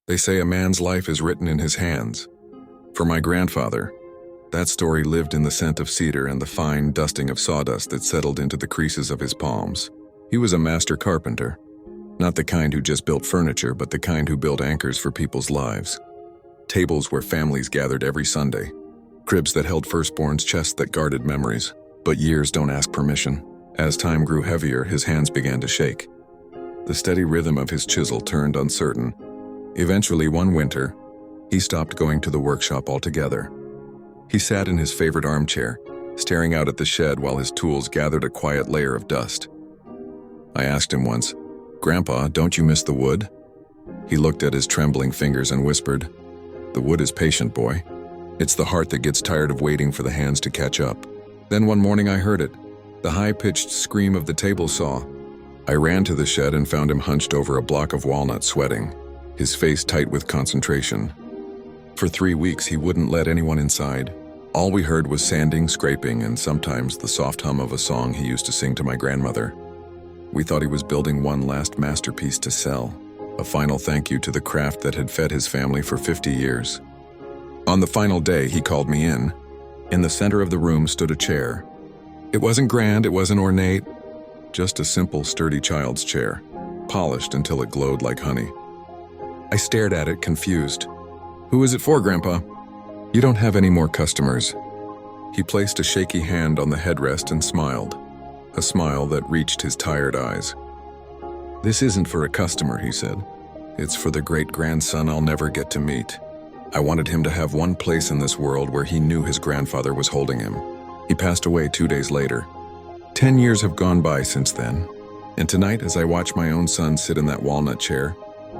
They say a man's life is written in his hands. For my grandfather, that story lived in the scent of cedar and the fine dusting of sawdust that settled into the creases of his palms. He was a master carpenter, not the kind who just built furniture, but the kind who built anchors for people's lives. Tables where families gathered every Sunday, cribs that held firstborns, chests that guarded memories. But years don't ask permission. As time grew heavier, his hands began to shake. The steady rhythm of his chisel turned uncertain. Eventually, one winter, he stopped going to the workshop altogether. He sat in his favorite armchair, staring out at the shed while his tools gathered a quiet layer of dust. I asked him once, "Grandpa, don't you miss the wood?" He looked at his trembling fingers and whispered, "The wood is patient, boy. It's the heart that gets tired of waiting for the hands to catch up." Then one morning I heard it, the high-pitched scream of the table saw. I ran to the shed and found him hunched over a block of walnut, sweating, his face tight with concentration. For 3 weeks he wouldn't let anyone inside. All we heard was sanding, scraping, and sometimes the soft hum of a song he used to sing to my grandmother. We thought he was building one last masterpiece to sell, a final thank you to the craft that had fed his family for 50 years. On the final day, he called me in. In the center of the room stood a chair. It wasn't grand, it wasn't ornate, just a simple, sturdy child's chair, polished until it glowed like honey. I stared at it, confused. "Who is it for, Grandpa?" "You don't have any more customers." He placed a shaky hand on the headrest and smiled, a smile that reached his tired eyes. "This isn't for a customer," he said. "It's for the great-grandson I'll never get to meet. I wanted him to have one place in this world where he knew his grandfather was holding him." He passed away 2 days later. 10 years have gone by since then, and tonight, as I watch my own son sit in that walnut chair,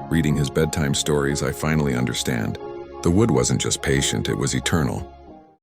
reading his bedtime stories, I finally understand. The wood wasn't just patient, it was eternal.